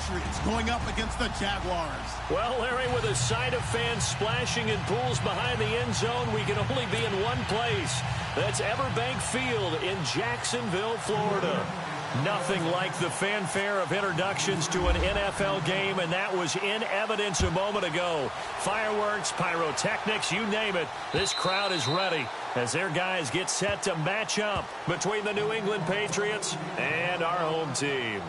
Patriots going up against the Jaguars. Well, Larry, with a sight of fans splashing in pools behind the end zone, we can only be in one place. That's Everbank Field in Jacksonville, Florida. Nothing like the fanfare of introductions to an NFL game, and that was in evidence a moment ago. Fireworks, pyrotechnics, you name it. This crowd is ready as their guys get set to match up between the New England Patriots and our home team.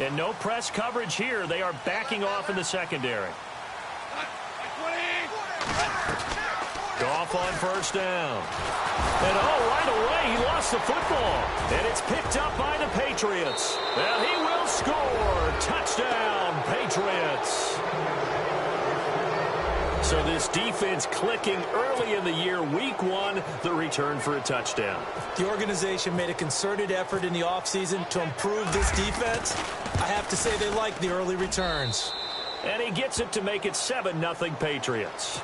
And no press coverage here. They are backing off in the secondary. Goff on first down. And right away, he lost the football. And it's picked up by the Patriots. And he will score. Touchdown, Patriots. So this defense clicking early in the year. Week 1, the return for a touchdown. The organization made a concerted effort in the offseason to improve this defense. I have to say they like the early returns. And he gets it to make it 7-0 Patriots.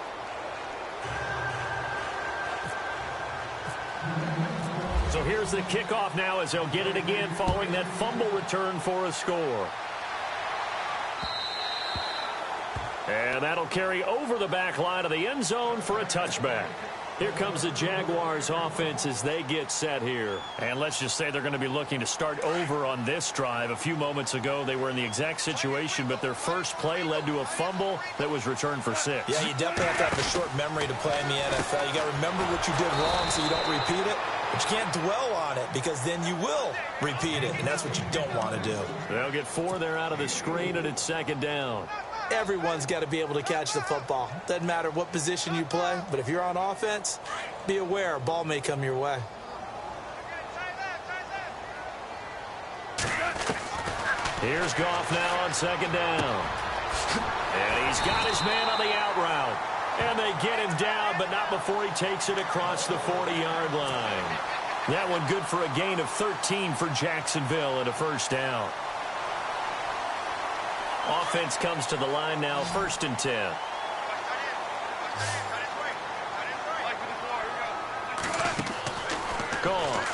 So here's the kickoff now as they'll get it again following that fumble return for a score. And that'll carry over the back line of the end zone for a touchback. Here comes the Jaguars offense as they get set here. And let's just say they're going to be looking to start over on this drive. A few moments ago, they were in the exact situation, but their first play led to a fumble that was returned for 6. Yeah, you definitely have to have a short memory to play in the NFL. You got to remember what you did wrong so you don't repeat it. But you can't dwell on it because then you will repeat it, and that's what you don't want to do. They'll get 4 there out of the screen, and it's second down. Everyone's got to be able to catch the football. Doesn't matter what position you play, but if you're on offense, be aware a ball may come your way. Here's Goff now on second down. And he's got his man on the out route. And they get him down, but not before he takes it across the 40-yard line. That one good for a gain of 13 for Jacksonville and a first down. Offense comes to the line now, 1st and 10. Gone.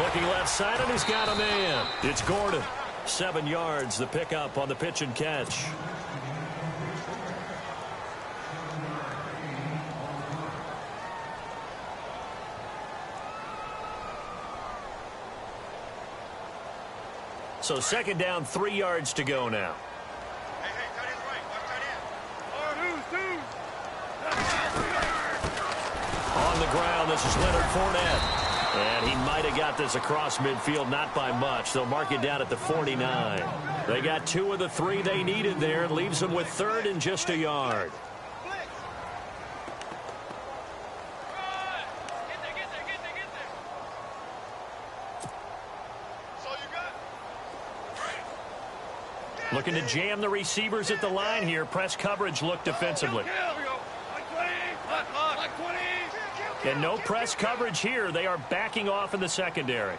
Looking left side, and he's got a man. It's Gordon. 7 yards, the pickup on the pitch and catch. So second down, 3 yards to go now. On the ground, this is Leonard Fournette. And he might have got this across midfield, not by much. They'll mark it down at the 49. They got 2 of the 3 they needed there. It leaves them with 3rd and just a yard. Looking to jam the receivers at the line here. Press coverage look defensively. And no press coverage here. They are backing off in the secondary.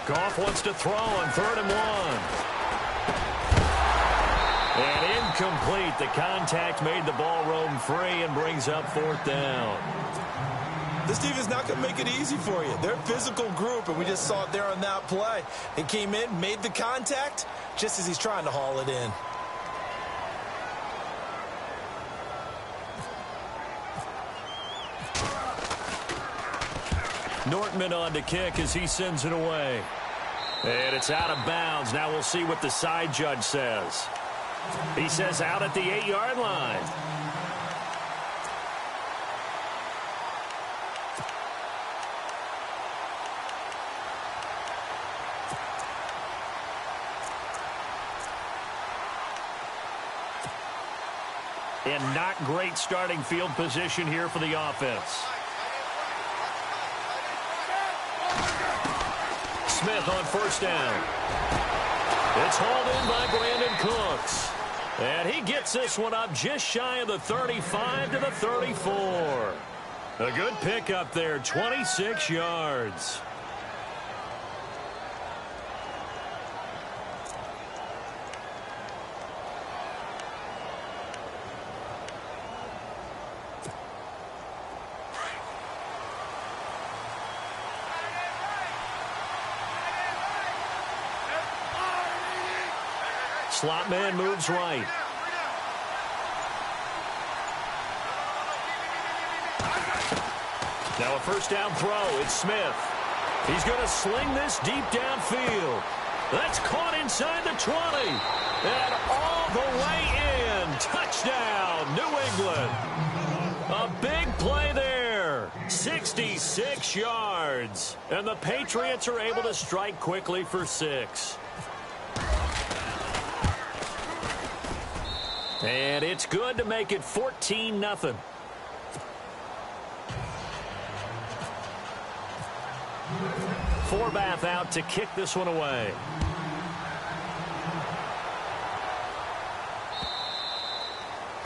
Goff wants to throw on 3rd and 1. And incomplete. The contact made the ball roam free and brings up 4th down. This team is not going to make it easy for you. They're a physical group, and we just saw it there on that play. They came in, made the contact, just as he's trying to haul it in. Nortman on to kick as he sends it away. And it's out of bounds. Now we'll see what the side judge says. He says out at the 8-yard line. And not great starting field position here for the offense. Smith on first down. It's hauled in by Brandon Cooks. And he gets this one up just shy of the 35 to the 34. A good pickup there, 26 yards. Slot man moves right. Now a first down throw. It's Smith. He's going to sling this deep downfield. That's caught inside the 20. And all the way in. Touchdown, New England. A big play there. 66 yards. And the Patriots are able to strike quickly for 6. And it's good to make it 14-0. Forbath out to kick this one away.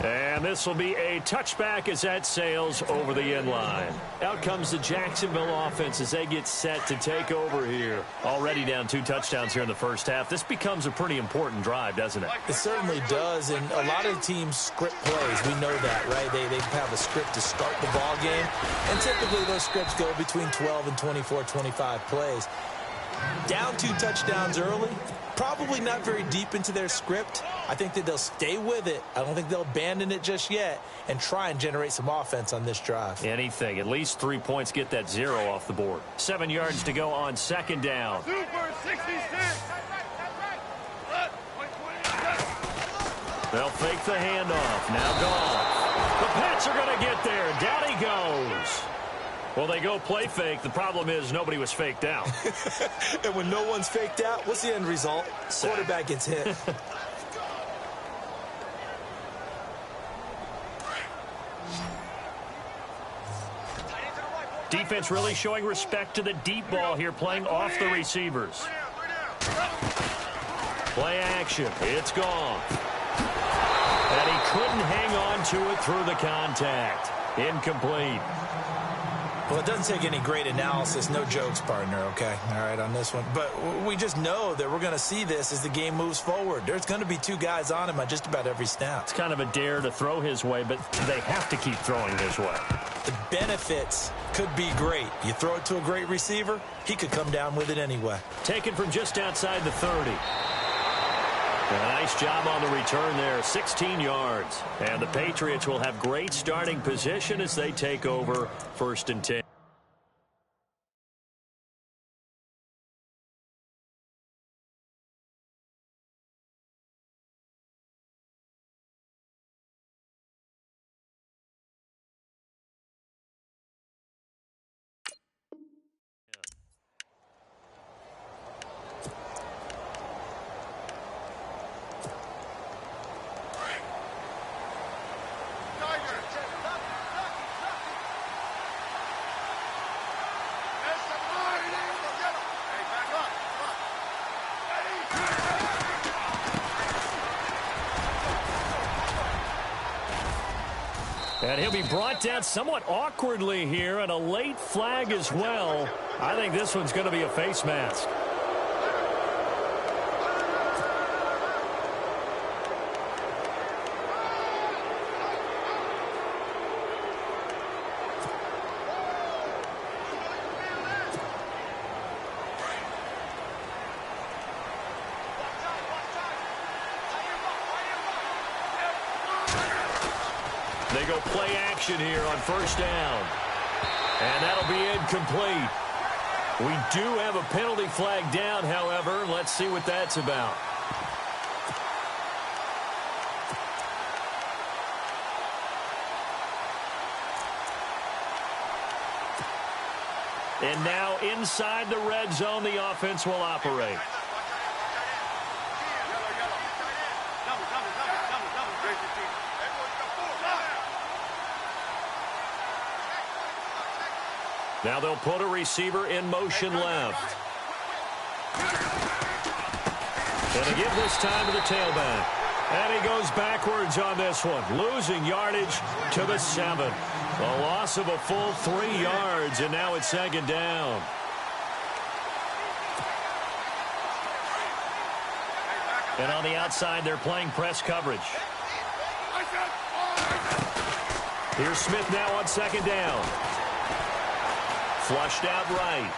And this will be a touchback as that sails over the end line. Out comes the Jacksonville offense as they get set to take over here. Already down 2 touchdowns here in the first half. This becomes a pretty important drive, doesn't it? It certainly does, and a lot of teams script plays. We know that, right? They have a script to start the ball game, and typically those scripts go between 12 and 24, 25 plays. Down 2 touchdowns early, probably not very deep into their script. I think that they'll stay with it. I don't think they'll abandon it just yet and try and generate some offense on this drive. Anything. At least 3 points, get that 0 off the board. 7 yards to go on second down. Super 66. They'll fake the handoff. Now Goff. The Pats are going to get there. Down he goes. Well, they go play fake. The problem is nobody was faked out. And when no one's faked out, what's the end result? Quarterback gets hit. Defense really showing respect to the deep ball here, playing off the receivers. Play action. It's gone. And he couldn't hang on to it through the contact. Incomplete. Well, it doesn't take any great analysis. No jokes, partner, okay? All right, on this one. But we just know that we're going to see this as the game moves forward. There's going to be 2 guys on him on just about every snap. It's kind of a dare to throw his way, but they have to keep throwing his way. The benefits could be great. You throw it to a great receiver, he could come down with it anyway. Taken from just outside the 30. A nice job on the return there, 16 yards. And the Patriots will have great starting position as they take over 1st and 10. And he'll be brought down somewhat awkwardly here, and a late flag as well. I think this one's going to be a face mask. They go play action here on 1st down. And that'll be incomplete. We do have a penalty flag down, however. Let's see what that's about. And now inside the red zone, the offense will operate. Now they'll put a receiver in motion left. And they give this time to the tailback. And he goes backwards on this one, losing yardage to the 7. A loss of a full 3 yards, and now it's 2nd down. And on the outside, they're playing press coverage. Here's Smith now on 2nd down. Flushed out right.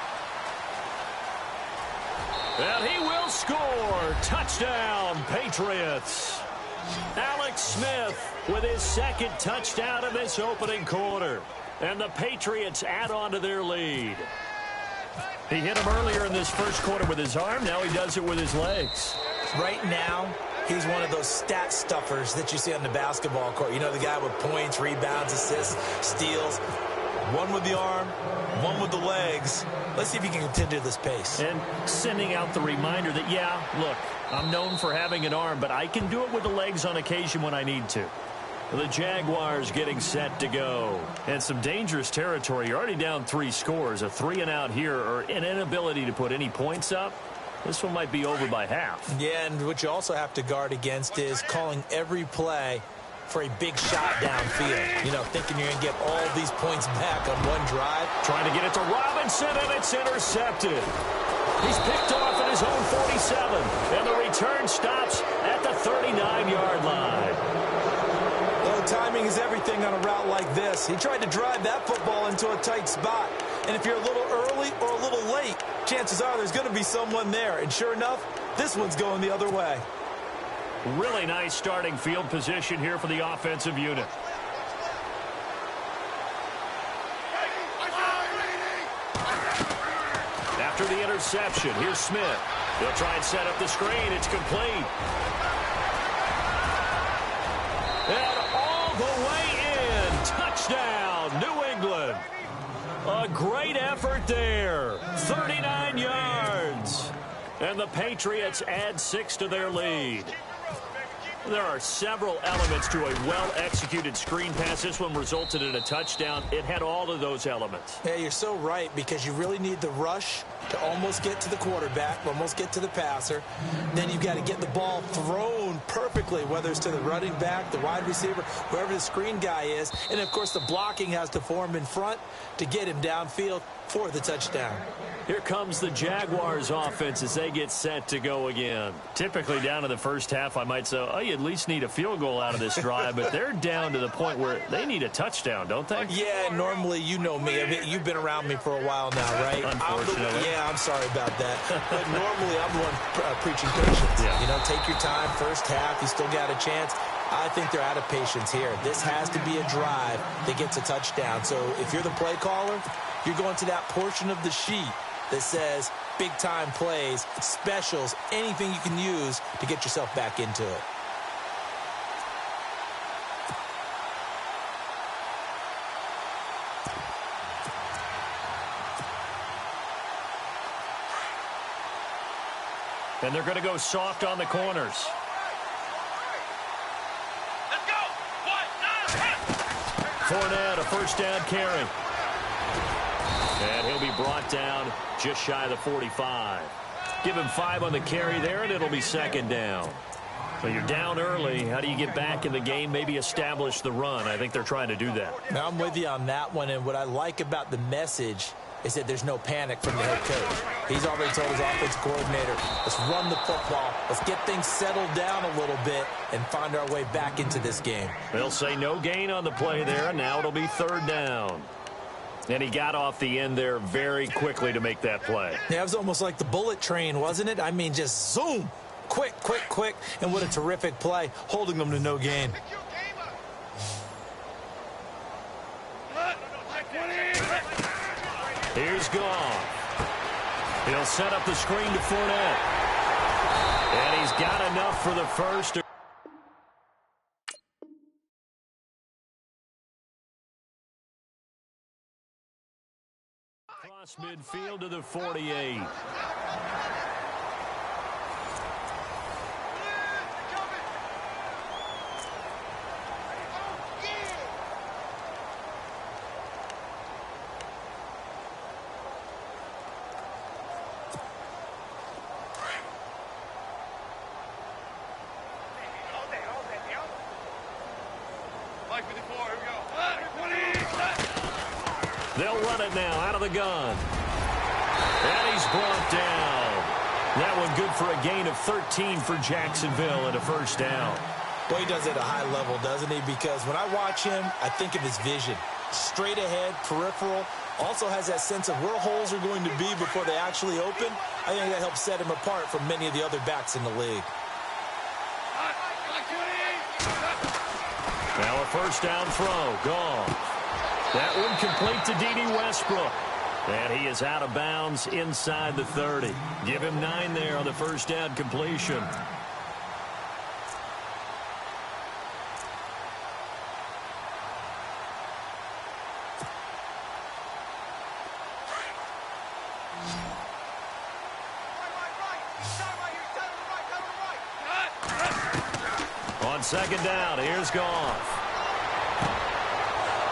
And he will score. Touchdown, Patriots. Alex Smith with his second touchdown in this opening quarter. And the Patriots add on to their lead. He hit him earlier in this first quarter with his arm. Now he does it with his legs. Right now, he's one of those stat stuffers that you see on the basketball court. You know, the guy with points, rebounds, assists, steals. One with the arm, one with the legs. Let's see if he can continue this pace. And sending out the reminder that, yeah, look, I'm known for having an arm, but I can do it with the legs on occasion when I need to. The Jaguars getting set to go. And some dangerous territory. You're already down 3 scores. A 3-and-out here, or an inability to put any points up. This one might be over by half. Yeah, and what you also have to guard against is calling every play for a big shot downfield. You know, thinking you're going to get all these points back on one drive. Trying to get it to Robinson, and it's intercepted. He's picked off at his own 47, and the return stops at the 39-yard line. Well, timing is everything on a route like this. He tried to drive that football into a tight spot. And if you're a little early or a little late, chances are there's going to be someone there. And sure enough, this one's going the other way. Really nice starting field position here for the offensive unit. After the interception, here's Smith. He'll try and set up the screen. It's complete. And all the way in. Touchdown, New England. A great effort there. 39 yards. And the Patriots add 6 to their lead. There are several elements to a well-executed screen pass. This one resulted in a touchdown. It had all of those elements. Yeah, you're so right, because you really need the rush to almost get to the quarterback, almost get to the passer. Then you've got to get the ball thrown perfectly, whether it's to the running back, the wide receiver, whoever the screen guy is. And, of course, the blocking has to form in front to get him downfield for the touchdown. Here comes the Jaguars offense as they get set to go again. Typically down in the first half, I might say, oh, you at least need a field goal out of this drive, but they're down to the point where they need a touchdown, don't they? Yeah, normally, you know me. I mean, you've been around me for a while now, right? Unfortunately. I'm sorry about that. But normally, I'm the one preaching patience. Yeah. You know, take your time. First half, you still got a chance. I think they're out of patience here. This has to be a drive that gets a touchdown. So if you're the play caller, you're going to that portion of the sheet that says big-time plays, specials, anything you can use to get yourself back into it. And they're going to go soft on the corners. Let's go. 1, 2, 3. Fournette, a first down carry. And he'll be brought down just shy of the 45. Give him 5 on the carry there, and it'll be second down. So you're down early. How do you get back in the game? Maybe establish the run. I think they're trying to do that. Now, I'm with you on that one, and what I like about the message is that there's no panic from the head coach. He's already told his offensive coordinator, let's run the football, let's get things settled down a little bit and find our way back into this game. They'll say no gain on the play there, and now it'll be third down. And he got off the end there very quickly to make that play. Yeah, it was almost like the bullet train, wasn't it? I mean, just zoom, quick, quick, quick, and what a terrific play, holding them to no gain. Here's Goff. He'll set up the screen to Fournette. And he's got enough for the first. Across midfield to the 48. They'll run it now out of the gun. And he's brought down. That one good for a gain of 13 for Jacksonville and a first down. Well, he does it at a high level, doesn't he? Because when I watch him, I think of his vision. Straight ahead, peripheral, Also has that sense of where holes are going to be before they actually open. I think that helps set him apart from many of the other backs in the league. Now a first down throw. Gone. That one complete to D.D. Westbrook. And he is out of bounds inside the 30. Give him 9 there on the first down completion. On second down, here's Goff.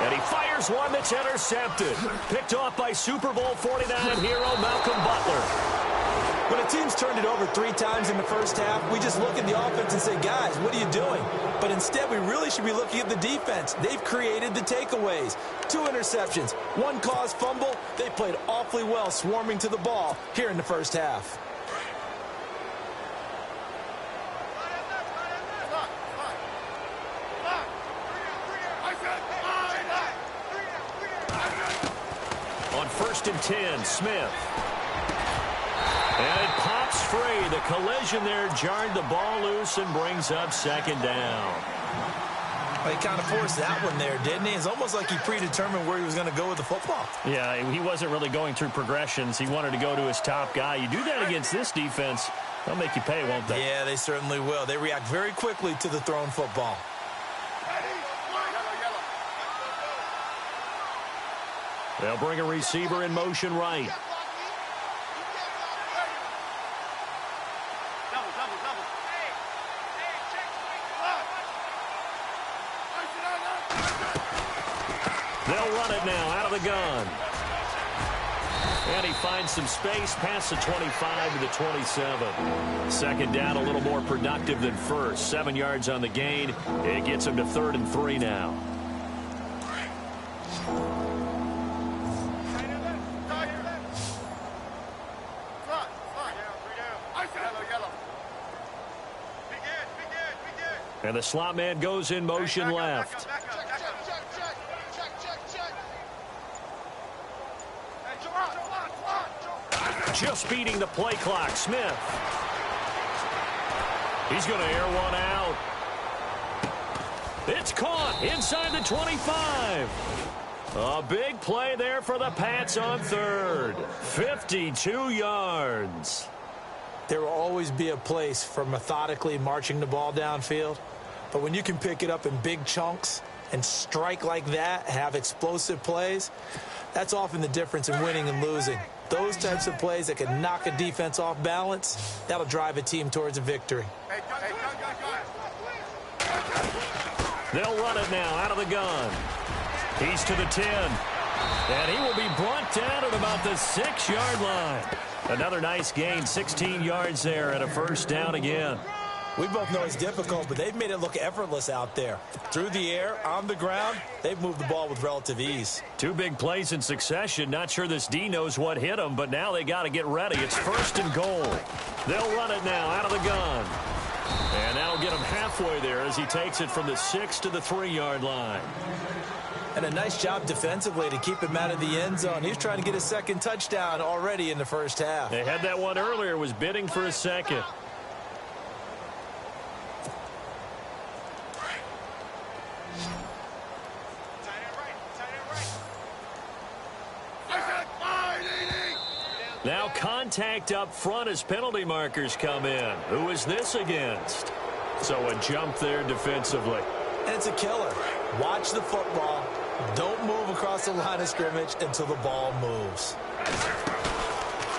And he fires one that's intercepted. Picked off by Super Bowl 49 hero Malcolm Butler. When a team's turned it over 3 times in the first half, we just look at the offense and say, guys, what are you doing? But instead, we really should be looking at the defense. They've created the takeaways. 2 interceptions, 1 caused fumble. They played awfully well swarming to the ball here in the first half. On 1st and 10, Smith. And it pops free. The collision there jarred the ball loose and brings up second down. Well, he kind of forced that one there, didn't he? It's almost like he predetermined where he was going to go with the football. Yeah, he wasn't really going through progressions. He wanted to go to his top guy. You do that against this defense, they'll make you pay, won't they? Yeah, they certainly will. They react very quickly to the thrown football. They'll bring a receiver in motion right. They'll run it now out of the gun. And he finds some space past the 25 to the 27. Second down a little more productive than first. 7 yards on the gain. It gets him to 3rd and 3 now. And the slot man goes in motion left. Just beating the play clock. Smith. He's going to air one out. It's caught inside the 25. A big play there for the Pats on 3rd. 52 yards. There will always be a place for methodically marching the ball downfield. But when you can pick it up in big chunks and strike like that, have explosive plays, that's often the difference in winning and losing. Those types of plays that can knock a defense off balance, that'll drive a team towards a victory. They'll run it now out of the gun. He's to the 10. And he will be brought down at about the 6-yard line. Another nice gain, 16 yards there and a first down again. We both know it's difficult, but they've made it look effortless out there. Through the air, on the ground, they've moved the ball with relative ease. 2 big plays in succession. Not sure this D knows what hit him, but now they got to get ready. It's 1st and goal. They'll run it now out of the gun. And that'll get him halfway there as he takes it from the 6 to the 3-yard line. And a nice job defensively to keep him out of the end zone. He's trying to get a 2nd touchdown already in the first half. They had that one earlier, was bidding for a 2nd. Now contact up front as penalty markers come in. Who is this against? So a jump there defensively. And it's a killer. Watch the football. Don't move across the line of scrimmage until the ball moves.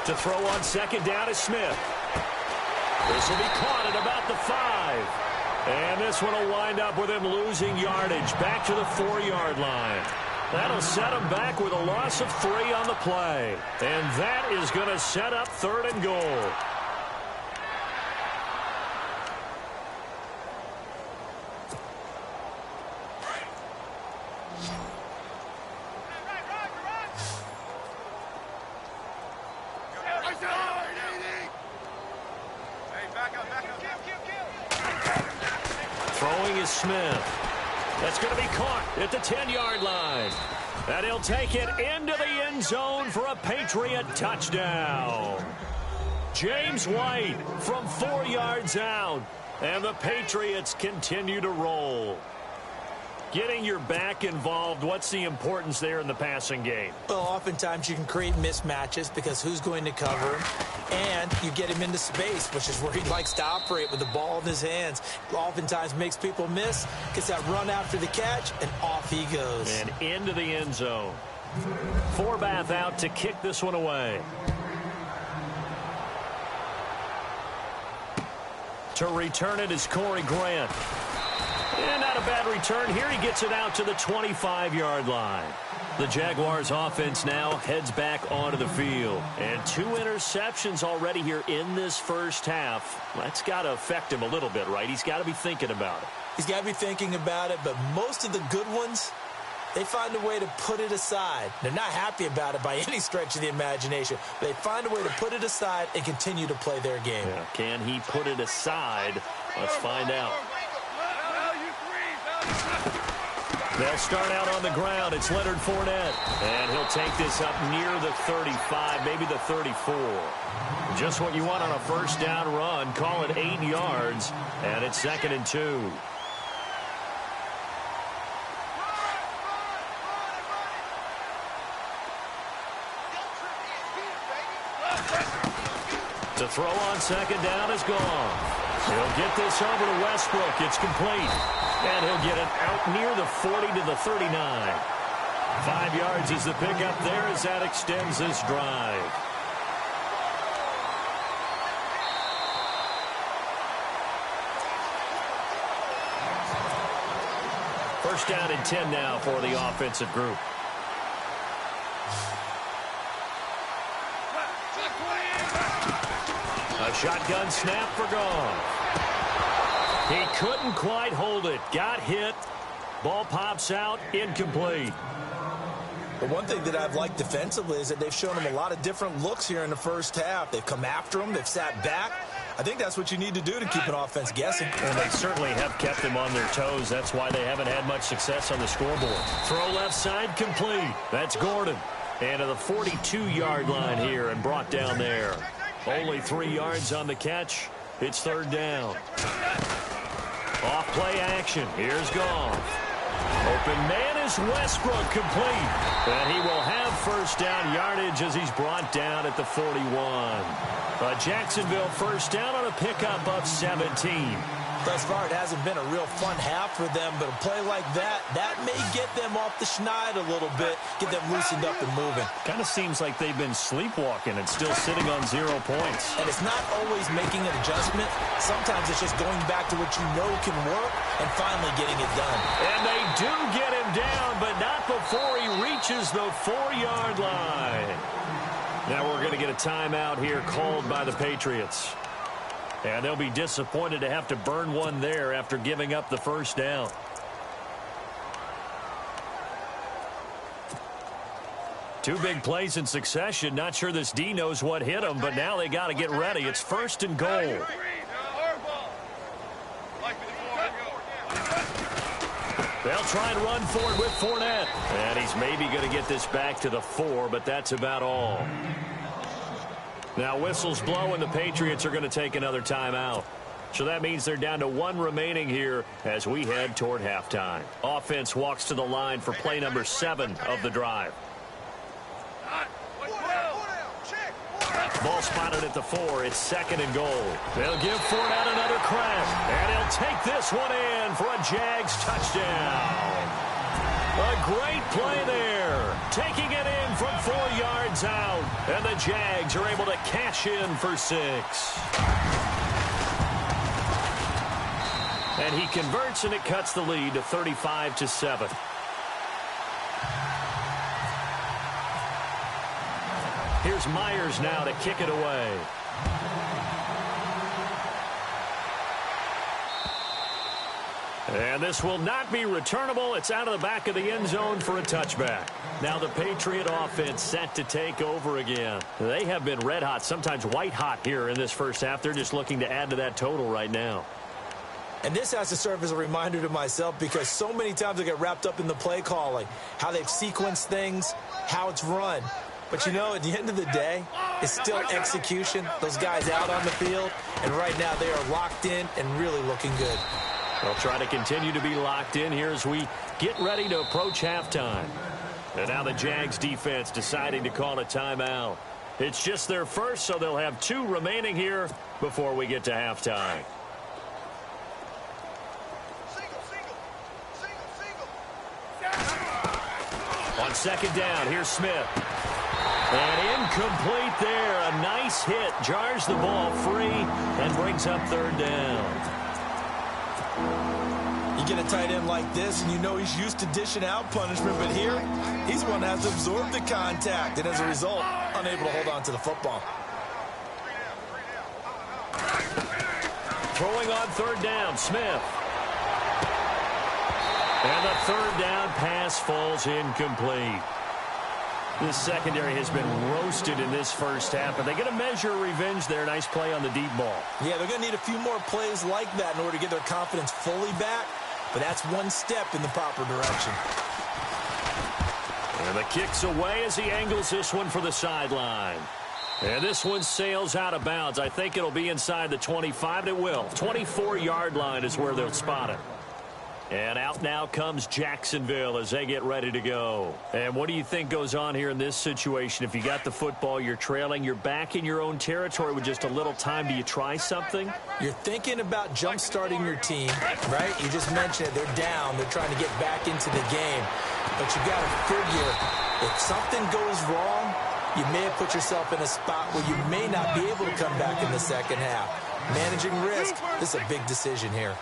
To throw on 2nd down is Smith. This will be caught at about the 5. And this one will wind up with him losing yardage back to the 4-yard line. That'll set him back with a loss of 3 on the play. And that is going to set up 3rd and goal. Throwing is Smith. That's going to be caught at the 10-yard line. And he'll take it into the end zone for a Patriot touchdown. James White from 4 yards out, and the Patriots continue to roll. Getting your back involved, what's the importance there in the passing game? Well, oftentimes you can create mismatches because who's going to cover him? And you get him into space, which is where he likes to operate with the ball in his hands. Oftentimes makes people miss, gets that run after the catch, and off he goes. And into the end zone. Forbath out to kick this one away. To return it is Corey Grant. And not a bad return here. He gets it out to the 25-yard line. The Jaguars offense now heads back onto the field. And 2 interceptions already here in this first half. That's got to affect him a little bit, right? He's got to be thinking about it. He's got to be thinking about it, but most of the good ones, they find a way to put it aside. They're not happy about it by any stretch of the imagination. But they find a way to put it aside and continue to play their game. Yeah, can he put it aside? Let's find out. They'll start out on the ground. It's Leonard Fournette. And he'll take this up near the 35, maybe the 34. Just what you want on a first down run. Call it 8 yards. And it's 2nd and 2. To throw on 2nd down is gone. He'll get this over to Westbrook. It's complete. And he'll get it out near the 40 to the 39. 5 yards is the pickup there as that extends this drive. First down and 10 now for the offensive group. A shotgun snap for Goff. He couldn't quite hold it. Got hit. Ball pops out. Incomplete. The one thing that I've liked defensively is that they've shown him a lot of different looks here in the first half. They've come after him. They've sat back. I think that's what you need to do to keep an offense guessing. And they certainly have kept them on their toes. That's why they haven't had much success on the scoreboard. Throw left side complete. That's Gordon. And to the 42-yard line here and brought down there. Only 3 yards on the catch. It's 3rd down. Off play action. Here's Goff. Open man is Westbrook, complete. And he will have first down yardage as he's brought down at the 41. Jacksonville first down on a pickup of 17. Thus far, it hasn't been a real fun half for them, but a play like that may get them off the schneid a little bit, get them loosened up and moving. Kind of seems like they've been sleepwalking and still sitting on 0 points. And it's not always making an adjustment. Sometimes it's just going back to what you know can work and finally getting it done. And they do get him down, but not before he reaches the 4-yard line. Now we're going to get a timeout here called by the Patriots. And they'll be disappointed to have to burn one there after giving up the first down. Two big plays in succession. Not sure this D knows what hit him, but now they got to get ready. It's 1st and goal. They'll try and run for it with Fournette. And he's maybe going to get this back to the 4, but that's about all. Now whistles blow and the Patriots are going to take another timeout. So that means they're down to 1 remaining here as we head toward halftime. Offense walks to the line for play number 7 of the drive. Ball spotted at the 4. It's 2nd and goal. They'll give Fournette another crack. And he'll take this one in for a Jags touchdown. A great play there. Taking it in from 4 yards out. And the Jags are able to cash in for 6. And he converts, and it cuts the lead to 35-7. Here's Myers now to kick it away. And this will not be returnable. It's out of the back of the end zone for a touchback. Now the Patriot offense set to take over again. They have been red hot, sometimes white hot here in this first half. They're just looking to add to that total right now. And this has to serve as a reminder to myself because so many times I get wrapped up in the play calling, how they've sequenced things, how it's run. But, you know, at the end of the day, it's still execution. Those guys out on the field, and right now they are locked in and really looking good. They'll try to continue to be locked in here as we get ready to approach halftime. And now the Jags defense deciding to call a timeout. It's just their first, so they'll have 2 remaining here before we get to halftime. On second down, here's Smith. And incomplete there. A nice hit. Jars the ball free and brings up third down. You get a tight end like this, and you know he's used to dishing out punishment, but here, he's one that has to absorb the contact, and as a result, unable to hold on to the football. Throwing on third down, Smith. And the third down pass falls incomplete. This secondary has been roasted in this first half, but they're going to measure revenge there. Nice play on the deep ball. Yeah, they're going to need a few more plays like that in order to get their confidence fully back, but that's one step in the proper direction. And the kick's away as he angles this one for the sideline. And this one sails out of bounds. I think it'll be inside the 25. It will. 24-yard line is where they'll spot it. And out now comes Jacksonville as they get ready to go. And what do you think goes on here in this situation? If you got the football, you're trailing, you're back in your own territory with just a little time. Do you try something? You're thinking about jump-starting your team, right? You just mentioned it. They're down. They're trying to get back into the game. But you got to figure if something goes wrong, you may have put yourself in a spot where you may not be able to come back in the second half. Managing risk, this is a big decision here.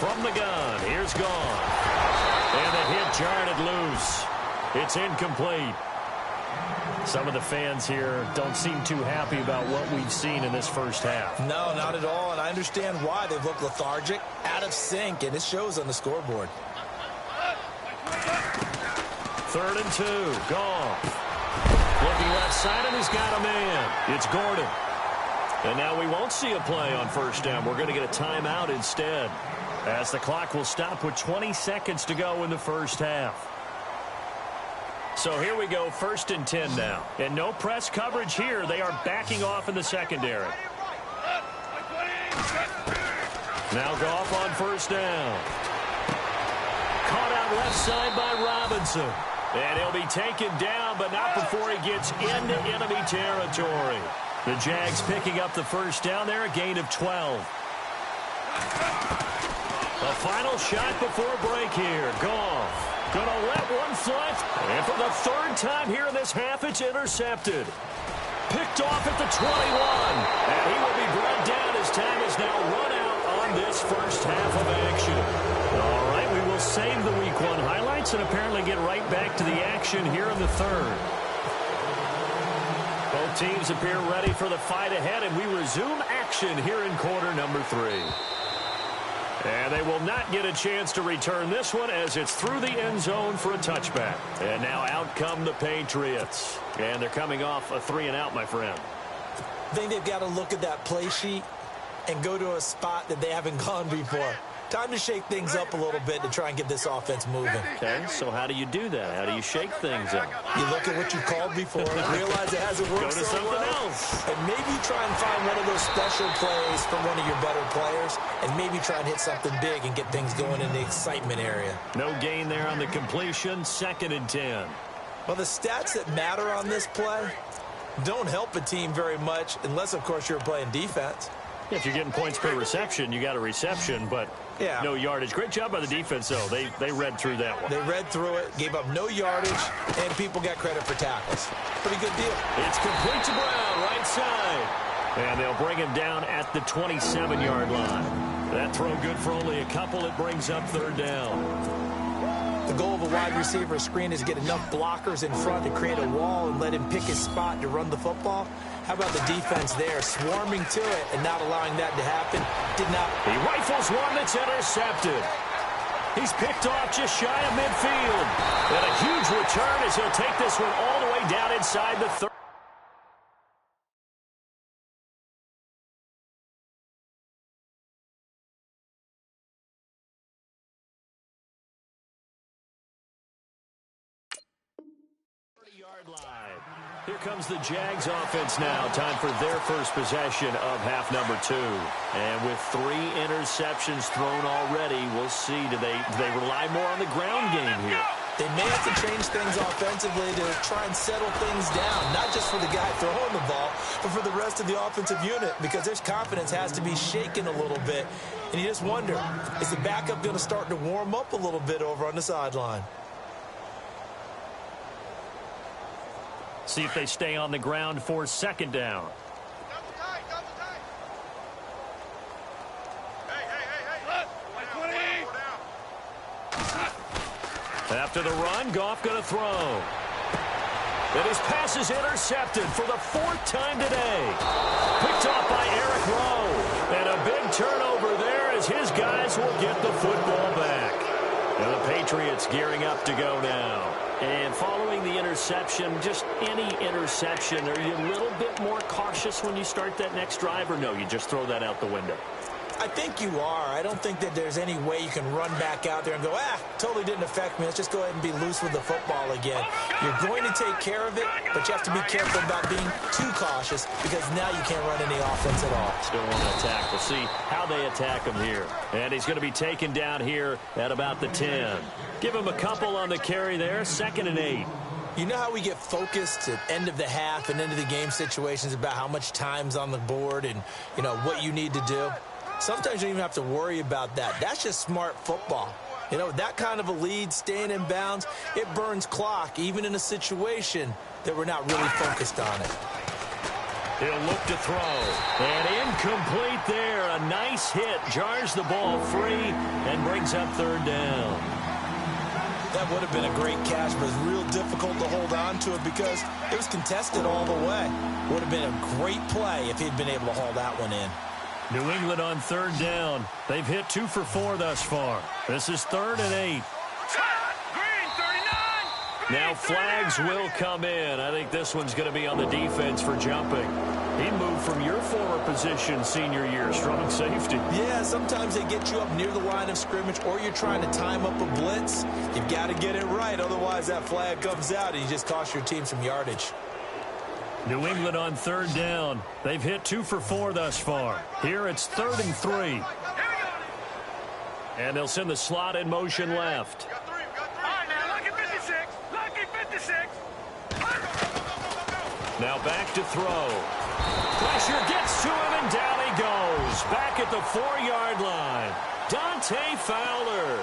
From the gun, here's gone. And the hit jarred it loose. It's incomplete. Some of the fans here don't seem too happy about what we've seen in this first half. No, not at all, and I understand why. They've looked lethargic, out of sync, and it shows on the scoreboard. 3rd and 2, Goff. Looking left side, and he's got a man. It's Gordon. And now we won't see a play on first down. We're going to get a timeout instead, as the clock will stop with 20 seconds to go in the first half. So here we go, 1st and 10 now. And no press coverage here. They are backing off in the secondary. Now Goff on first down. Caught out left side by Robinson. And he'll be taken down, but not before he gets into enemy territory. The Jags picking up the first down there, a gain of 12. The final shot before break here. Goff going to let one fly. And for the 3rd time here in this half, it's intercepted. Picked off at the 21. And he will be brought down as time is now run out on this first half of action. All right, we will save the Week 1 highlights and apparently get right back to the action here in the 3rd. Both teams appear ready for the fight ahead, and we resume action here in quarter number 3. And they will not get a chance to return this one as it's through the end zone for a touchback. And now out come the Patriots. And they're coming off a 3-and-out, my friend. I think they've got to look at that play sheet and go to a spot that they haven't gone before. Time to shake things up a little bit to try and get this offense moving. Okay, so how do you do that? How do you shake things up? You look at what you called before, realize it hasn't worked Go to so something well, else. and maybe try and find one of those special plays from one of your better players, and maybe try and hit something big and get things going in the excitement area. No gain there on the completion, 2nd and 10. Well, the stats that matter on this play don't help a team very much unless, of course, you're playing defense. If you're getting points per reception, you got a reception, but yeah, no yardage. Great job by the defense, though. They read through that one. They read through it, gave up no yardage, and people got credit for tackles. Pretty good deal. It's complete to Brown, right side. And they'll bring him down at the 27-yard line. That throw good for only a couple. It brings up 3rd down. The goal of a wide receiver screen is to get enough blockers in front to create a wall and let him pick his spot to run the football. How about the defense there, swarming to it and not allowing that to happen? Did not. He rifles one that's intercepted. He's picked off just shy of midfield. And a huge return as he'll take this one all the way down inside the 30. 4-yard line. Here comes the Jags offense now. Time for their first possession of half number 2. And with 3 interceptions thrown already, we'll see. Do they rely more on the ground game here? They may have to change things offensively to try and settle things down, not just for the guy throwing the ball, but for the rest of the offensive unit, because their confidence has to be shaken a little bit. And you just wonder, is the backup going to start to warm up a little bit over on the sideline? See if they stay on the ground for second down. Double tight, double tight. Hey. After the run, Goff going to throw. And his pass is intercepted for the 4th time today. Picked off by Eric Rowe. And a big turnover there as his guys will get the football back. And the Patriots gearing up to go now. And following the interception, just any interception, are you a little bit more cautious when you start that next drive, or no, you just throw that out the window? I think you are. I don't think that there's any way you can run back out there and go, totally didn't affect me. Let's just go ahead and be loose with the football again. You're going to take care of it, but you have to be careful about being too cautious because now you can't run any offense at all. Still want to attack. We'll see how they attack him here. And he's going to be taken down here at about the 10. Give him a couple on the carry there, 2nd and 8. You know how we get focused at end of the half and into the game situations about how much time's on the board and, what you need to do? Sometimes you don't even have to worry about that. That's just smart football. That kind of a lead, staying in bounds, it burns clock, even in a situation that we're not really focused on it. He'll look to throw. And incomplete there. A nice hit. Jars the ball free and brings up 3rd down. That would have been a great catch, but it's real difficult to hold on to it because it was contested all the way. Would have been a great play if he'd been able to haul that one in. New England on 3rd down. They've hit 2 for 4 thus far. This is 3rd and 8. Green, 39. Now flags will come in. I think this one's going to be on the defense for jumping. He moved from your former position senior year, strong safety. Yeah, sometimes they get you up near the line of scrimmage or you're trying to time up a blitz. You've got to get it right, otherwise that flag comes out and you just cost your team some yardage. New England on 3rd down. They've hit 2 for 4 thus far. Here it's 3rd and 3. And they'll send the slot in motion left. All right, now, lucky 56. Lucky 56. Now back to throw. Pressure gets to him, and down he goes. Back at the 4-yard line. Dante Fowler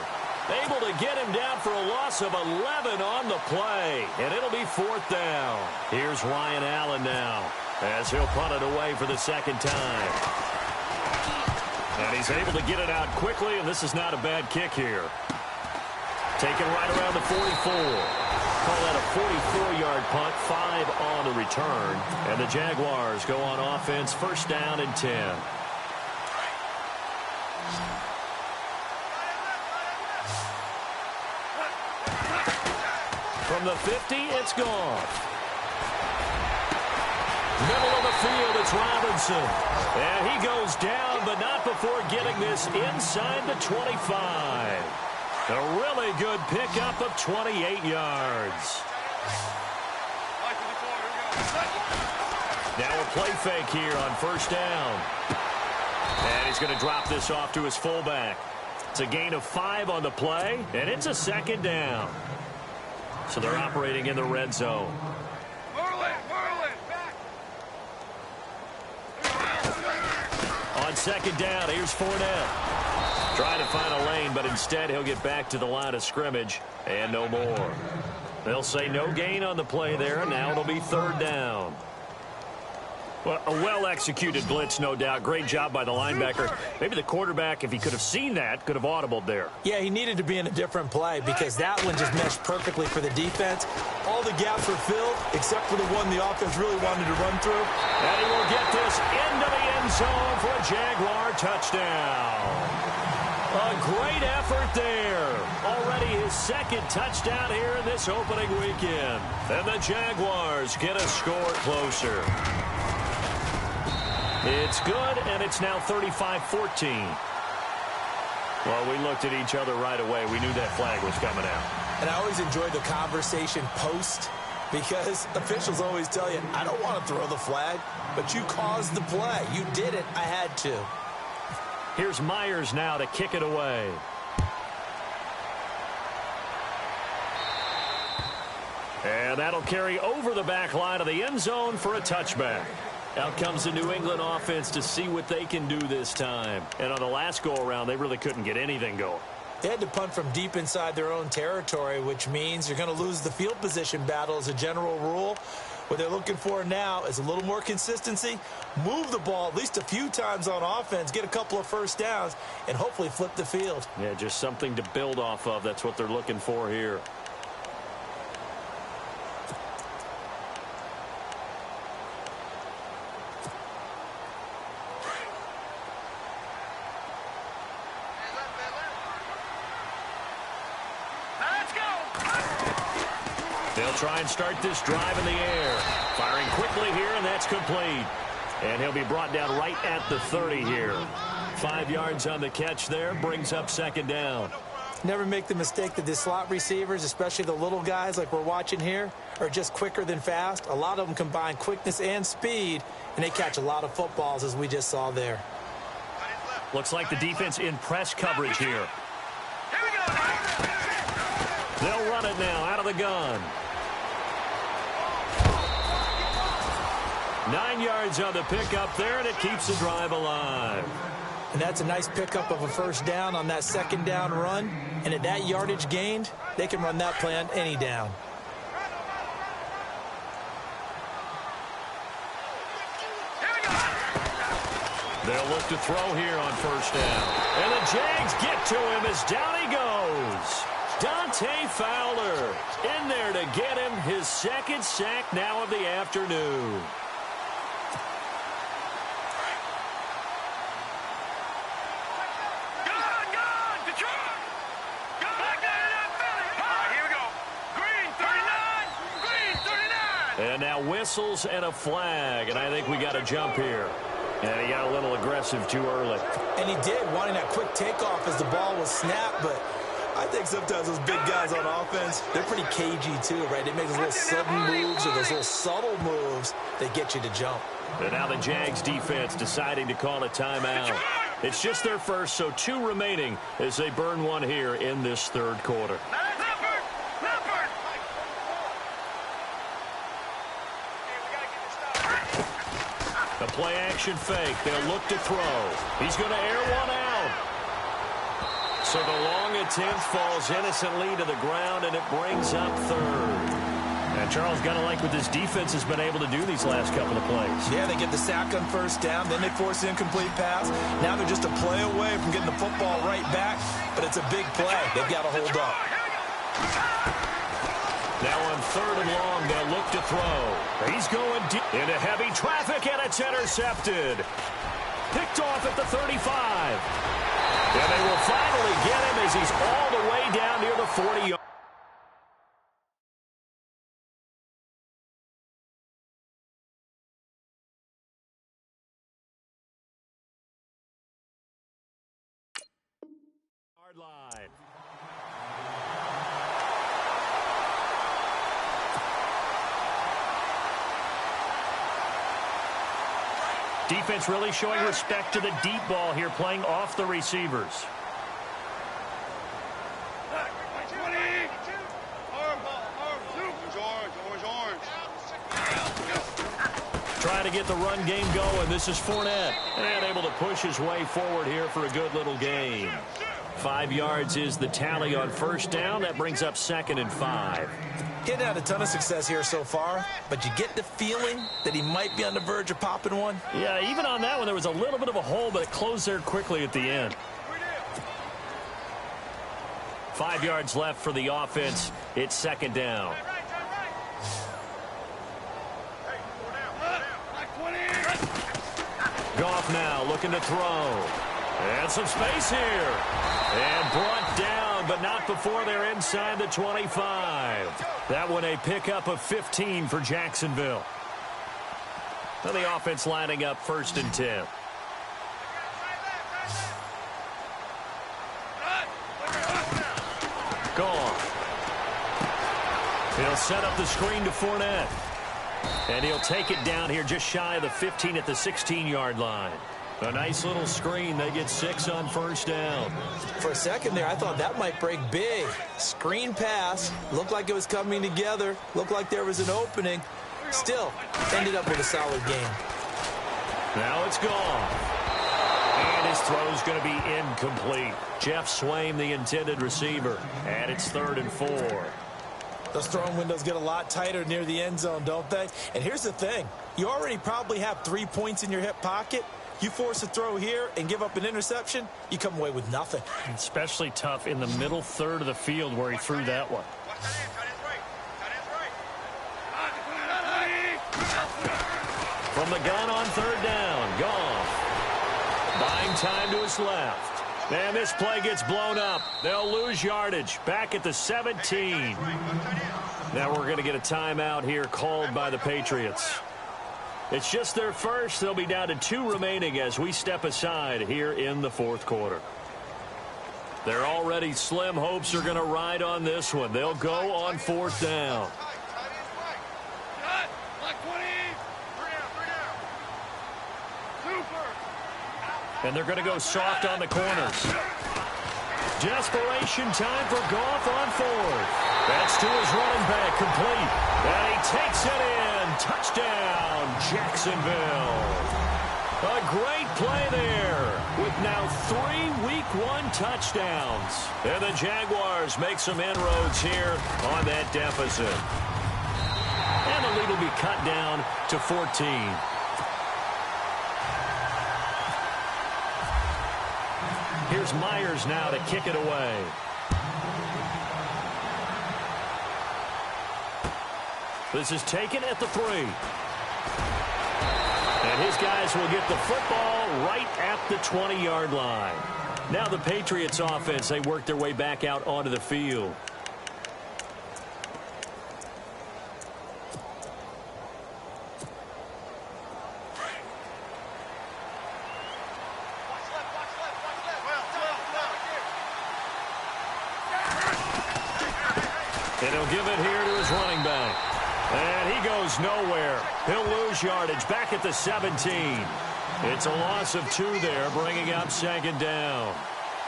able to get him down for a loss of 11 on the play. And it'll be 4th down. Here's Ryan Allen now as he'll punt it away for the 2nd time. And he's able to get it out quickly, and this is not a bad kick here. Taken right around the 44. Call that a 44-yard punt, 5 on the return. And the Jaguars go on offense, 1st down and 10. From the 50, it's gone. Middle of the field, it's Robinson. And he goes down, but not before getting this inside the 25. A really good pickup of 28 yards. Now a play fake here on 1st down. And he's going to drop this off to his fullback. It's a gain of 5 on the play, and it's a 2nd down. So they're operating in the red zone. On 2nd down, here's Fournette. Trying to find a lane, but instead he'll get back to the line of scrimmage and no more. They'll say no gain on the play there, and now it'll be 3rd down. Well, a well-executed blitz, no doubt. Great job by the linebacker. Maybe the quarterback, if he could have seen that, could have audibled there. Yeah, he needed to be in a different play because that one just meshed perfectly for the defense. All the gaps were filled except for the one the offense really wanted to run through. And he will get this into the end zone for a Jaguar touchdown. A great effort there. Already his 2nd touchdown here in this opening weekend. And the Jaguars get a score closer. It's good, and it's now 35-14. Well, we looked at each other right away. We knew that flag was coming out. And I always enjoy the conversation post Because officials always tell you, I don't want to throw the flag, but you caused the play. You did it. I had to. Here's Myers now to kick it away. And that'll carry over the back line of the end zone for a touchback. Out comes the New England offense to see what they can do this time. And on the last go-around, they really couldn't get anything going. They had to punt from deep inside their own territory, which means you're going to lose the field position battle as a general rule. What they're looking for now is a little more consistency, move the ball at least a few times on offense, get a couple of first downs, and hopefully flip the field. Yeah, just something to build off of. That's what they're looking for here. They'll try and start this drive in the air. Firing quickly here, and that's complete. And he'll be brought down right at the 30 here. 5 yards on the catch there, brings up second down. Never make the mistake that the slot receivers, especially the little guys like we're watching here, are just quicker than fast. A lot of them combine quickness and speed, and they catch a lot of footballs, as we just saw there. Looks like the defense in press coverage here. They'll run it now out of the gun. 9 yards on the pickup there, and it keeps the drive alive. And that's a nice pickup of a first down on that second down run. And at that yardage gained, they can run that play on any down. They'll look to throw here on first down. And the Jags get to him as down he goes. Dante Fowler in there to get him his second sack now of the afternoon. And now whistles and a flag, and I think we got a jump here. And he got a little aggressive too early. And he did, wanting that quick takeoff as the ball was snapped, but I think sometimes those big guys on offense, they're pretty cagey too, right? They make those little sudden moves or those little subtle moves that get you to jump. And now the Jags defense deciding to call a timeout. It's just their first, so 2 remaining as they burn one here in this third quarter. A play-action fake. They'll look to throw. He's going to air one out. So the long attempt falls innocently to the ground, and it brings up third. And Charles, got to like what this defense has been able to do these last couple of plays. Yeah, they get the sack on first down, then they force the incomplete pass. Now they're just a play away from getting the football right back, but it's a big play. They've got to hold up. Now on third and long, they'll look to throw. He's going deep into heavy traffic, and it's intercepted. Picked off at the 35. And they will finally get him as he's all the way down near the 40-yard. Line. Defense really showing respect to the deep ball here, playing off the receivers. Trying to get the run game going. This is Fournette. And able to push his way forward here for a good little gain. 5 yards is the tally on first down. That brings up 2nd and 5. He's had a ton of success here so far, but you get the feeling that he might be on the verge of popping one. Yeah, even on that one, there was a little bit of a hole, but it closed there quickly at the end. 5 yards left for the offense. It's 2nd down. Goff now looking to throw. And some space here. And brought down, but not before they're inside the 25. That one a pickup of 15 for Jacksonville. Now the offense lining up 1st and 10. Goff. He'll set up the screen to Fournette. And he'll take it down here just shy of the 15 at the 16-yard line. A nice little screen. They get 6 on first down. For a second there, I thought that might break big. Screen pass. Looked like it was coming together. Looked like there was an opening. Still, ended up with a solid game. Now it's gone. And his throw's going to be incomplete. Jeff Swaim, the intended receiver. And it's 3rd and 4. Those throwing windows get a lot tighter near the end zone, don't they? And here's the thing. You already probably have 3 points in your hip pocket. You force a throw here and give up an interception, you come away with nothing. Especially tough in the middle third of the field where he threw that one. From the gun on 3rd down, Goff. Buying time to his left. And this play gets blown up. They'll lose yardage. Back at the 17. Now we're going to get a timeout here called by the Patriots. It's just their first. They'll be down to 2 remaining as we step aside here in the 4th quarter. Their already slim hopes are going to ride on this one. They'll go on 4th down. And they're going to go soft on the corners. Desperation time for Goff on 4th. That's to his running back, complete. And he takes it in. Touchdown, Jacksonville. A great play there with now 3 Week 1 touchdowns. And the Jaguars make some inroads here on that deficit. And the lead will be cut down to 14. Here's Myers now to kick it away. This is taken at the 3. And his guys will get the football right at the 20-yard line. Now the Patriots offense, they work their way back out onto the field. And he'll give it here to his running back. And he goes nowhere. He'll lose yardage back at the 17. It's a loss of 2 there, bringing up 2nd down.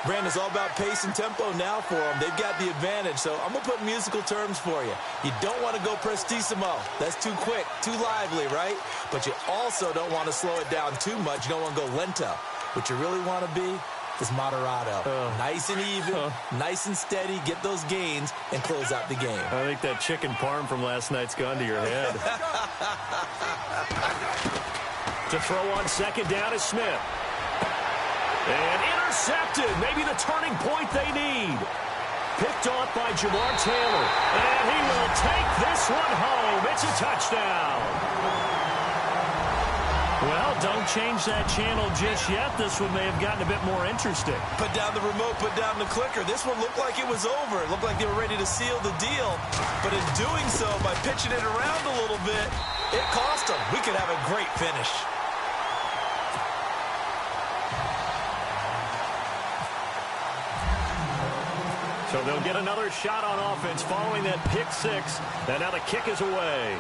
Brandon, it's all about pace and tempo now for them. They've got the advantage, so I'm going to put musical terms for you. You don't want to go prestissimo. That's too quick, too lively, right? But you also don't want to slow it down too much. You don't want to go lento. What you really want to be is moderato. Nice and even, nice and steady, get those gains, and close out the game. I think that chicken parm from last night's gone to your head. To throw on 2nd down is Smith. And intercepted. Maybe the turning point they need. Picked off by Jamar Taylor. And he will take this one home. It's a touchdown. Well, don't change that channel just yet. This one may have gotten a bit more interesting. Put down the remote, put down the clicker. This one looked like it was over. It looked like they were ready to seal the deal. But in doing so, by pitching it around a little bit, it cost them. We could have a great finish. So they'll get another shot on offense following that pick 6. And now the kick is away.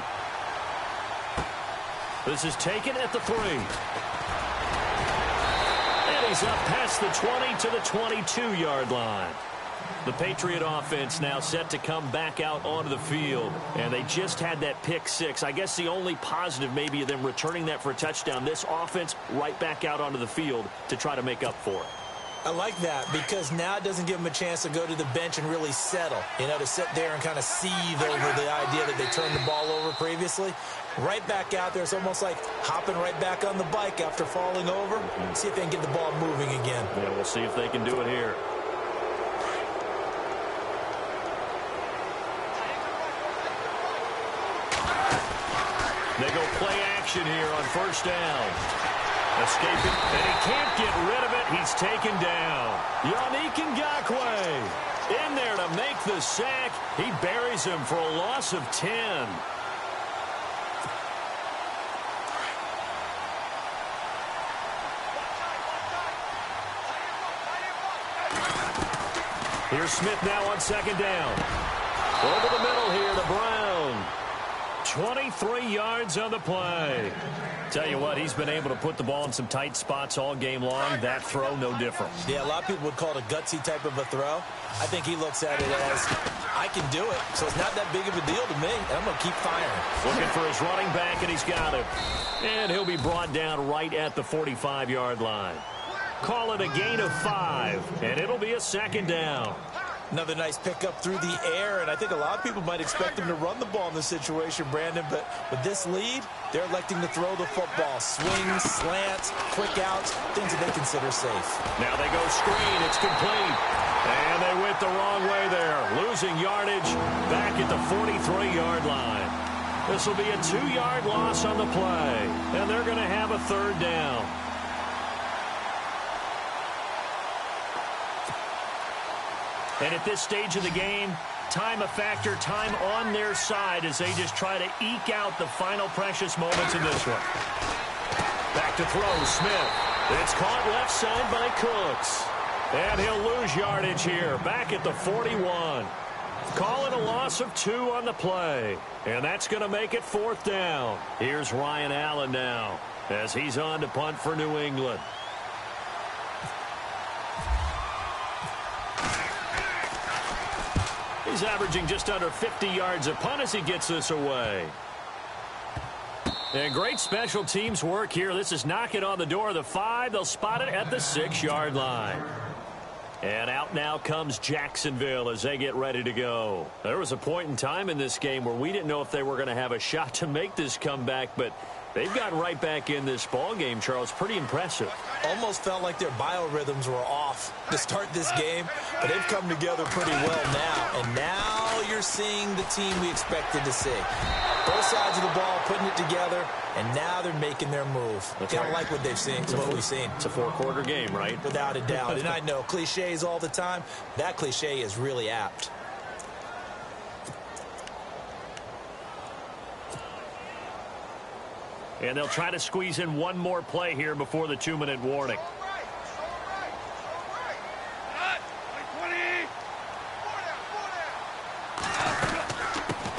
This is taken at the 3. And he's up past the 20 to the 22-yard line. The Patriot offense now set to come back out onto the field. And they just had that pick 6. I guess the only positive maybe of them returning that for a touchdown. This offense right back out onto the field to try to make up for it. I like that because now it doesn't give them a chance to go to the bench and really settle, to sit there and kind of seethe over the idea that they turned the ball over previously. Right back out there. It's almost like hopping right back on the bike after falling over. See if they can get the ball moving again. Yeah, we'll see if they can do it here. They go play action here on 1st down. Escaping, and he can't get rid of it. He's taken down. Yannick Ngakoue in there to make the sack. He buries him for a loss of 10. Here's Smith now on 2nd down. Over the middle here to Brown. 23 yards on the play. Tell you what, he's been able to put the ball in some tight spots all game long. That throw, no different. Yeah, a lot of people would call it a gutsy type of a throw. I think he looks at it as, I can do it, so it's not that big of a deal to me, and I'm going to keep firing. Looking for his running back, and he's got him. And he'll be brought down right at the 45-yard line. Call it a gain of 5, and it'll be a second down. Another nice pickup through the air, and I think a lot of people might expect him to run the ball in this situation, Brandon, but with this lead, they're electing to throw the football. Swings, slants, quick outs, things that they consider safe. Now they go screen. It's complete. And they went the wrong way there, losing yardage back at the 43-yard line. This will be a 2-yard loss on the play, and they're going to have a third down. And at this stage of the game, time a factor, time on their side as they just try to eke out the final precious moments in this one. Back to throw, Smith. It's caught left side by Cooks. And he'll lose yardage here, back at the 41. Call it a loss of 2 on the play. And that's going to make it 4th down. Here's Ryan Allen now as he's on to punt for New England. He's averaging just under 50 yards a punt as he gets this away. And great special teams work here. This is knocking on the door of the 5. They'll spot it at the 6-yard line. And out now comes Jacksonville as they get ready to go. There was a point in time in this game where we didn't know if they were going to have a shot to make this comeback, but they've gotten right back in this ball game, Charles. Pretty impressive. Almost felt like their biorhythms were off to start this game, but they've come together pretty well now. And now you're seeing the team we expected to see. Both sides of the ball putting it together, and now they're making their move. Kind of like what they've seen, what we've seen. It's a 4-quarter game, right? Without a doubt. And I know cliches all the time. That cliche is really apt. And they'll try to squeeze in one more play here before the 2-minute warning.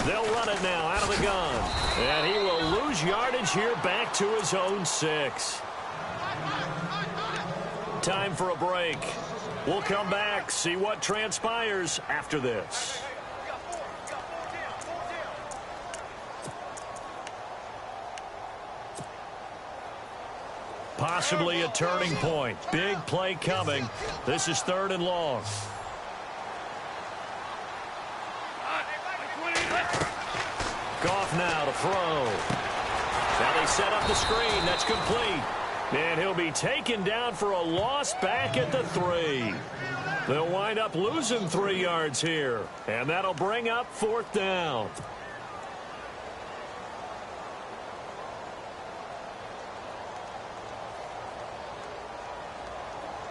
They'll run it now out of the gun. And he will lose yardage here back to his own 6. Time for a break. We'll come back, see what transpires after this. Possibly a turning point. Big play coming. This is 3rd and long. Goff now to throw. Now they set up the screen. That's complete. And he'll be taken down for a loss back at the 3. They'll wind up losing 3 yards here. And that'll bring up 4th down.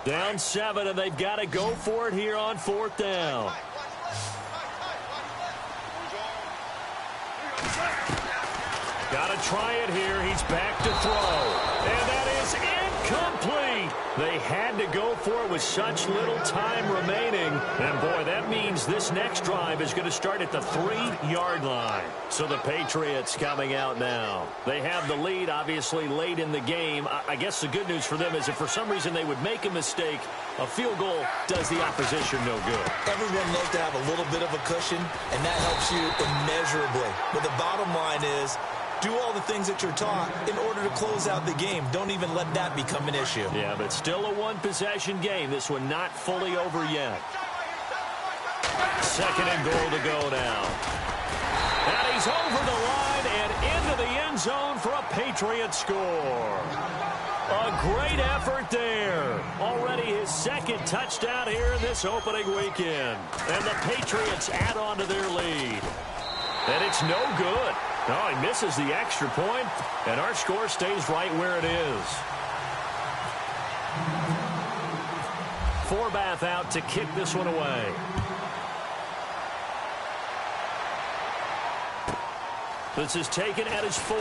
Down 7, and they've got to go for it here on 4th down. Got to try it here. He's back to throw. And that is incomplete. They had to go for it with such little time remaining. And, boy, that means this next drive is going to start at the 3-yard line. So the Patriots coming out now. They have the lead, obviously, late in the game. I guess the good news for them is if for some reason they would make a mistake, a field goal does the opposition no good. Everyone loves to have a little bit of a cushion, and that helps you immeasurably. But the bottom line is, do all the things that you're taught in order to close out the game. Don't even let that become an issue. Yeah, but still a one-possession game. This one not fully over yet. 2nd and goal to go now. And he's over the line and into the end zone for a Patriot score. A great effort there. Already his 2nd touchdown here in this opening weekend. And the Patriots add on to their lead. And it's no good. Oh, he misses the extra point, and our score stays right where it is. Forbath out to kick this one away. This is taken at his 4.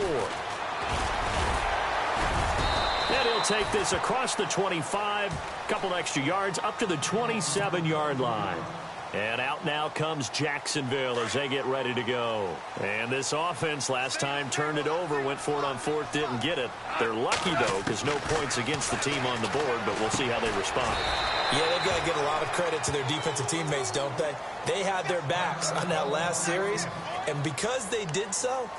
And he'll take this across the 25, couple extra yards, up to the 27-yard line. And out now comes Jacksonville as they get ready to go. And this offense last time turned it over, went for it on fourth, didn't get it. They're lucky, though, because no points against the team on the board, but we'll see how they respond. Yeah, they've got to give a lot of credit to their defensive teammates, don't they? They had their backs on that last series, and because they did so,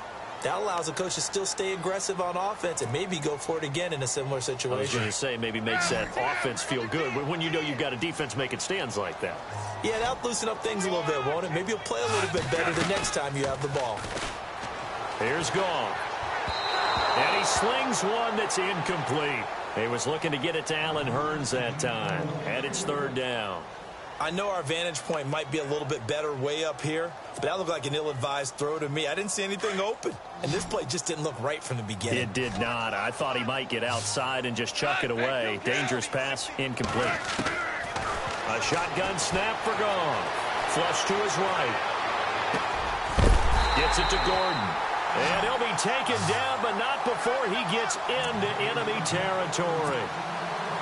that allows the coach to still stay aggressive on offense and maybe go for it again in a similar situation. I was going to say maybe makes that offense feel good when you know you've got a defense making stands like that. Yeah, that'll loosen up things a little bit, won't it? Maybe you'll play a little bit better the next time you have the ball. Here's Goff. And he slings one that's incomplete. He was looking to get it to Allen Hurns that time. And it's third down. I know our vantage point might be a little bit better way up here, but that looked like an ill-advised throw to me. I didn't see anything open, and this play just didn't look right from the beginning. It did not. I thought he might get outside and just chuck it away. Dangerous pass, incomplete. A shotgun snap for Goff. Flush to his right. Gets it to Gordon. And he'll be taken down, but not before he gets into enemy territory.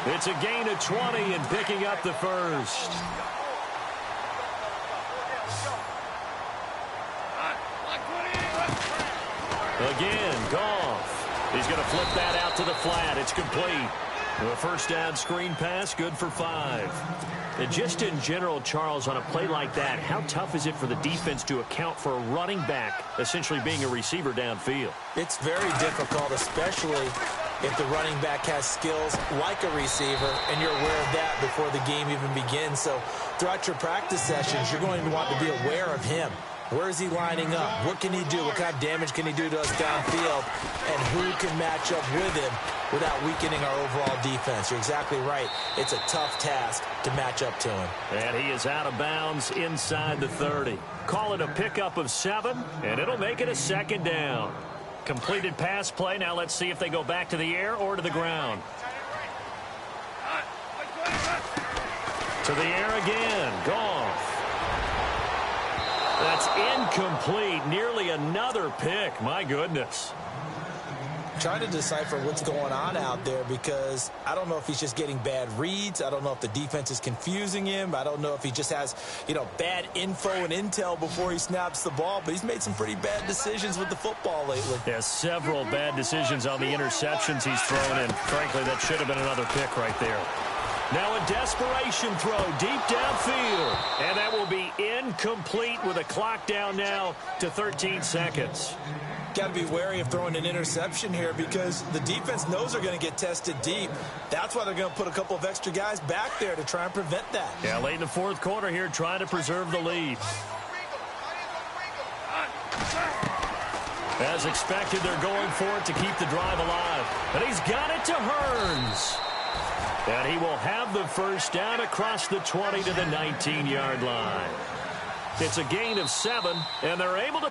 It's a gain of 20 and picking up the first. Again, Goff. He's going to flip that out to the flat. It's complete. A first down screen pass, good for 5. And just in general, Charles, on a play like that, how tough is it for the defense to account for a running back essentially being a receiver downfield? It's very difficult, especially if the running back has skills like a receiver, and you're aware of that before the game even begins. So throughout your practice sessions, you're going to want to be aware of him. Where is he lining up? What can he do? What kind of damage can he do to us downfield? And who can match up with him without weakening our overall defense? You're exactly right. It's a tough task to match up to him. And he is out of bounds inside the 30. Call it a pickup of 7, and it'll make it a second down. Completed pass play. Now let's see if they go back to the air or to the ground. To the air again. Goff. That's incomplete. Nearly another pick. My goodness. Trying to decipher what's going on out there because I don't know if he's just getting bad reads. I don't know if the defense is confusing him. I don't know if he just has, bad info and intel before he snaps the ball. But he's made some pretty bad decisions with the football lately. Yeah, several bad decisions on the interceptions he's thrown in. Frankly, that should have been another pick right there. Now a desperation throw deep downfield. And that will be incomplete with a clock down now to 13 seconds. Got to be wary of throwing an interception here because the defense knows they're going to get tested deep. That's why they're going to put a couple of extra guys back there to try and prevent that. Yeah, late in the fourth quarter here, trying to preserve the lead. As expected, they're going for it to keep the drive alive. And he's got it to Hurns. And he will have the first down across the 20 to the 19-yard line. It's a gain of 7, and they're able to